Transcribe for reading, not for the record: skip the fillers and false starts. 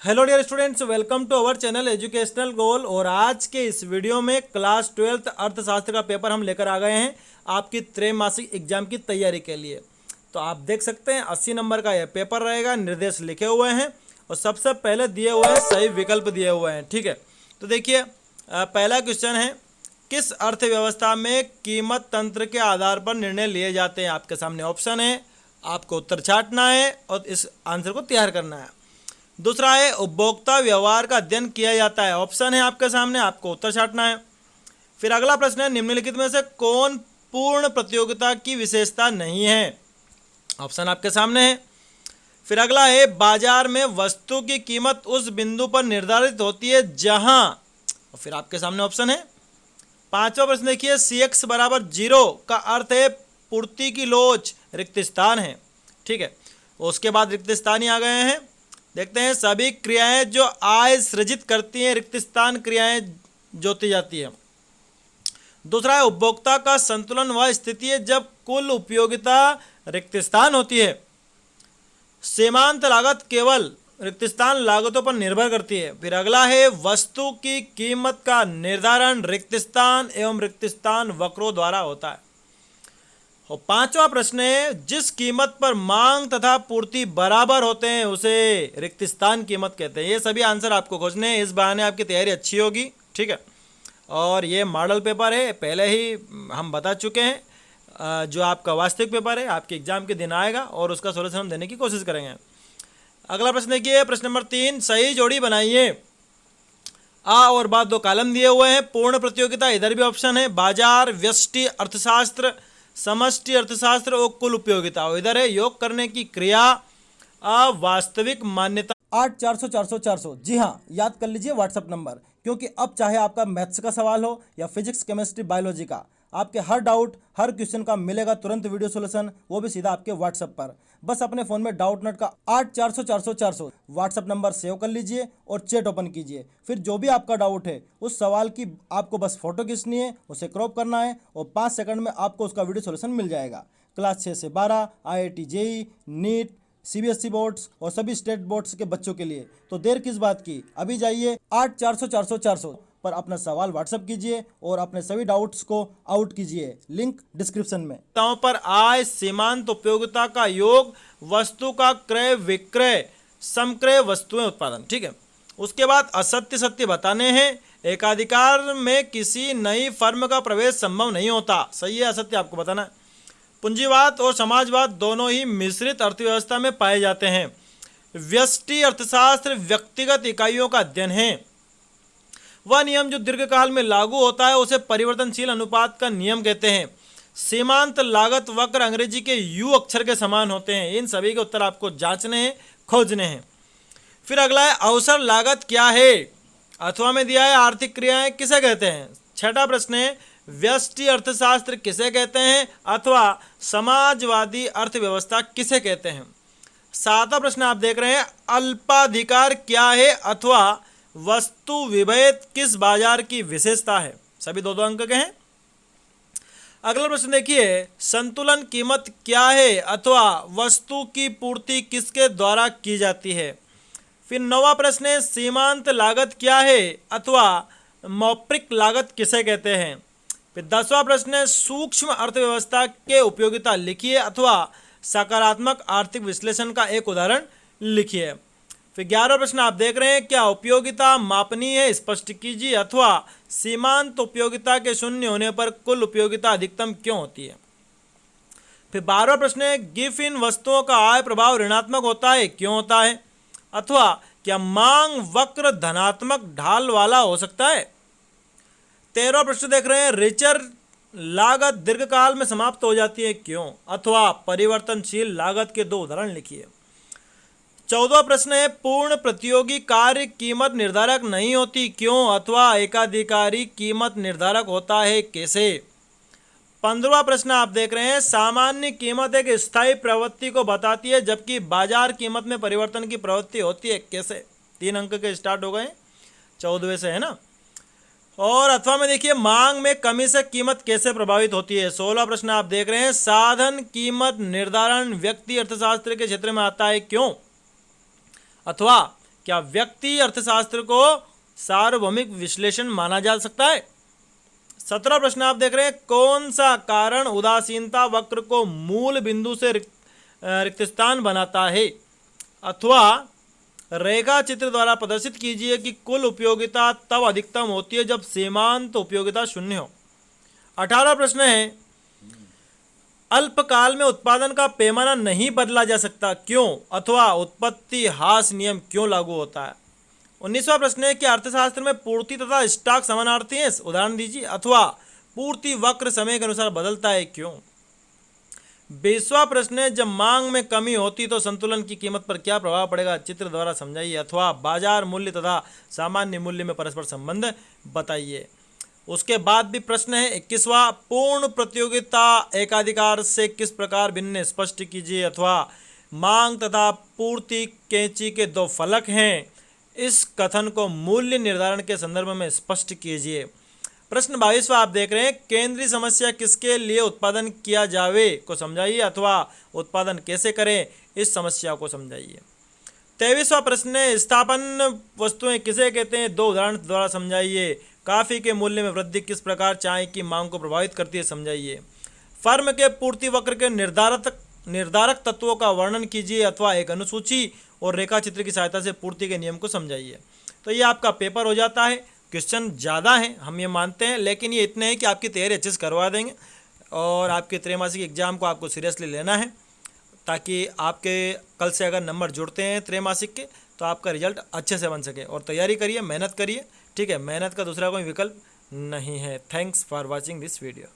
Hello dear students, welcome to our channel educational goal. और आज के इस वीडियो में क्लास 12th अर्थशास्त्र का पेपर हम लेकर आ गए हैं आपकी त्रैमासिक एग्जाम की तैयारी के लिए। तो आप देख सकते हैं 80 नंबर का यह पेपर रहेगा। निर्देश लिखे हुए हैं और सबसे पहले दिए हुए हैं सही विकल्प दिए हुए हैं। ठीक है, तो देखिए पहला क्वेश्चन है, किस अर्थव्यवस्था में कीमत तंत्र के आधार पर निर्णय लिए जाते हैं। आपके सामने ऑप्शन है, आपको उत्तर छांटना है और इस आंसर को तैयार करना है। दूसरा है, उपभोक्ता व्यवहार का अध्ययन किया जाता है। ऑप्शन है आपके सामने, आपको उत्तर छांटना है। फिर अगला प्रश्न है, निम्नलिखित में से कौन पूर्ण प्रतियोगिता की विशेषता नहीं है। ऑप्शन आपके सामने है। फिर अगला है, बाजार में वस्तु की कीमत उस बिंदु पर निर्धारित होती है जहां, और फिर आपके सामने ऑप्शन है। पांचवा प्रश्न देखिए, CX बराबर 0 का अर्थ है पूर्ति की लोच, रिक्त स्थान है। ठीक है, उसके बाद रिक्त स्थान ही आ गए हैं। देखते हैं, सभी क्रियाएं जो आय सृजित करती हैं रिक्त स्थान क्रियाएं जोती जाती है। दूसरा है, उपभोक्ता का संतुलन वह स्थिति है जब कुल उपयोगिता रिक्त स्थान होती है। सीमांत लागत केवल रिक्त स्थान लागतों पर निर्भर करती है। फिर अगला है, वस्तु की कीमत का निर्धारण रिक्त स्थान एवं रिक्त स्थान वक्रों द्वारा होता है। और पांचवा प्रश्न है, जिस कीमत पर मांग तथा पूर्ति बराबर होते हैं उसे रिक्त स्थान कीमत कहते हैं। ये सभी आंसर आपको खोजने हैं, इस बहाने आपकी तैयारी अच्छी होगी। ठीक है, और ये मॉडल पेपर है, पहले ही हम बता चुके हैं। जो आपका वास्तविक पेपर है आपके एग्जाम के दिन आएगा और उसका सोल्यूशन हम देने की कोशिश करेंगे। अगला प्रश्न देखिए, प्रश्न नंबर 3, सही जोड़ी बनाइए। आ और बाद दो कॉलम दिए हुए हैं। पूर्ण प्रतियोगिता इधर भी ऑप्शन है, बाजार, व्यष्टि अर्थशास्त्र, समष्टि अर्थशास्त्र और कुल उपयोगिता इधर है। योग करने की क्रिया, अवास्तविक मान्यता। 8 400 400 400, जी हाँ, याद कर लीजिए व्हाट्सएप नंबर, क्योंकि अब चाहे आपका मैथ्स का सवाल हो या फिजिक्स, केमिस्ट्री, बायोलॉजी का, आपके हर डाउट, हर क्वेश्चन का मिलेगा तुरंत वीडियो सॉल्यूशन, वो भी सीधा आपके व्हाट्सएप पर। बस अपने फोन में डाउट नट का 8 400 400 400 व्हाट्सएप नंबर सेव कर लीजिए और चैट ओपन कीजिए। फिर जो भी आपका डाउट है उस सवाल की आपको बस फोटो खींचनी है, उसे क्रॉप करना है और 5 सेकंड में आपको उसका वीडियो सॉल्यूशन मिल जाएगा। क्लास 6 से 12, IIT JEE, NEET, CBSE boards और सभी स्टेट बोर्ड्स के बच्चों के लिए। तो देर किस बात की, अभी जाइए 8 400 400 400 पर अपना सवाल व्हाट्सएप कीजिए और अपने सभी डाउट्स को आउट कीजिए, लिंक डिस्क्रिप्शन में। पर आय, सीमांत उपयोगिता का योग, वस्तु का क्रय विक्रय, समक्रय वस्तुएं उत्पादन। ठीक है, उसके बाद असत्य सत्य बताने हैं। एकाधिकार में किसी नई फर्म का प्रवेश संभव नहीं होता, सही है असत्य आपको बताना है। पूंजीवाद और समाजवाद दोनों ही मिश्रित अर्थव्यवस्था में पाए जाते हैं। व्यष्टि अर्थशास्त्र व्यक्तिगत इकाइयों का अध्ययन है। वह नियम जो दीर्घकाल में लागू होता है उसे परिवर्तनशील अनुपात का नियम कहते हैं। सीमांत लागत वक्र अंग्रेजी के यू अक्षर के समान होते हैं। इन सभी के उत्तर आपको जांचने हैं, खोजने हैं। फिर अगला है, अवसर लागत क्या है। अथवा में दिया है, आर्थिक क्रियाएं किसे कहते हैं। छठा प्रश्न है, व्यष्टि अर्थशास्त्र किसे कहते हैं अथवा समाजवादी अर्थव्यवस्था किसे कहते हैं। सातवां प्रश्न आप देख रहे हैं, अल्पाधिकार क्या है अथवा वस्तु विभेद किस बाजार की विशेषता है। सभी दो अंक के हैं। अगला प्रश्न देखिए, संतुलन कीमत क्या है अथवा वस्तु की पूर्ति किसके द्वारा की जाती है। फिर 9वां प्रश्न है, सीमांत लागत क्या है अथवा मौप्रिक लागत किसे कहते हैं। फिर 10वां प्रश्न है, सूक्ष्म अर्थव्यवस्था के उपयोगिता लिखिए अथवा सकारात्मक आर्थिक विश्लेषण का एक उदाहरण लिखिए। फिर 11वां प्रश्न आप देख रहे हैं, क्या उपयोगिता मापनीय है, स्पष्ट कीजिए अथवा सीमांत उपयोगिता के शून्य होने पर कुल उपयोगिता अधिकतम क्यों होती है। फिर 12वां प्रश्न है, गिफ इन वस्तुओं का आय प्रभाव ऋणात्मक होता है, क्यों होता है अथवा क्या मांग वक्र धनात्मक ढाल वाला हो सकता है। 13वां प्रश्न देख रहे हैं, रिचर लागत दीर्घकाल में समाप्त हो जाती है, क्यों अथवा परिवर्तनशील लागत के दो उदाहरण लिखिए। 14वां प्रश्न है, पूर्ण प्रतियोगी कार्य कीमत निर्धारक नहीं होती, क्यों अथवा एकाधिकारी कीमत निर्धारक होता है, कैसे। 15वां प्रश्न आप देख रहे हैं, सामान्य कीमत एक स्थायी प्रवृत्ति को बताती है जबकि बाजार कीमत में परिवर्तन की प्रवृत्ति होती है, कैसे। 3 अंक के स्टार्ट हो गए, 14वें से है ना। और अथवा में देखिए, मांग में कमी से कीमत कैसे प्रभावित होती है। 16वां प्रश्न आप देख रहे हैं, साधन कीमत निर्धारण व्यक्ति अर्थशास्त्र के क्षेत्र में आता है, क्यों अथवा क्या व्यक्ति अर्थशास्त्र को सार्वभौमिक विश्लेषण माना जा सकता है? 17 प्रश्न आप देख रहे हैं, कौन सा कारण उदासीनता वक्र को मूल बिंदु से रिक्त स्थान बनाता है? अथवा रेखा चित्र द्वारा प्रदर्शित कीजिए कि कुल उपयोगिता तब अधिकतम होती है जब सीमांत उपयोगिता शून्य हो। 18 प्रश्न है, अल्पकाल में उत्पादन का पैमाना नहीं बदला जा सकता, क्यों? अथवा उत्पत्ति ह्रास नियम क्यों लागू होता है? 19वां प्रश्न है कि अर्थशास्त्र में पूर्ति तथा स्टॉक समानार्थी हैं, उदाहरण दीजिए। अथवा पूर्ति वक्र समय के अनुसार बदलता है, क्यों? 20वां प्रश्न है, जब मांग में कमी होती तो संतुलन की कीमत पर क्या प्रभाव पड़ेगा, चित्र द्वारा समझाइए। अथवा बाजार मूल्य तथा सामान्य मूल्य में परस्पर संबंध बताइए। उसके बाद भी प्रश्न है 21वां, पूर्ण प्रतियोगिता एकाधिकार से किस प्रकार भिन्न, स्पष्ट कीजिए। अथवा मांग तथा पूर्ति कैंची के दो फलक हैं, इस कथन को मूल्य निर्धारण के संदर्भ में स्पष्ट कीजिए। प्रश्न 22वां आप देख रहे हैं, केंद्रीय समस्या किसके लिए उत्पादन किया जावे को समझाइए। अथवा उत्पादन कैसे करें, इस समस्या को समझाइए। 23वां प्रश्न है, स्थापन वस्तुएं किसे कहते हैं, दो उदाहरण द्वारा समझाइए। कॉफी के मूल्य में वृद्धि किस प्रकार चाय की मांग को प्रभावित करती है, समझाइए। फर्म के पूर्ति वक्र के निर्धारक तत्वों का वर्णन कीजिए। अथवा एक अनुसूची और रेखा चित्र की सहायता से पूर्ति के नियम को समझाइए। तो ये आपका पेपर हो जाता है। क्वेश्चन ज़्यादा हैं, हम ये मानते हैं, लेकिन ये इतने हैं कि आपकी तैयारी अच्छे से करवा देंगे और आपके त्रैमासिक एग्जाम को आपको सीरियसली लेना है, ताकि आपके कल से अगर नंबर जुड़ते हैं त्रैमासिक के तो आपका रिजल्ट अच्छे से बन सके। और तैयारी करिए, मेहनत करिए, ठीक है। मेहनत का दूसरा कोई विकल्प नहीं है। Thanks for watching this video.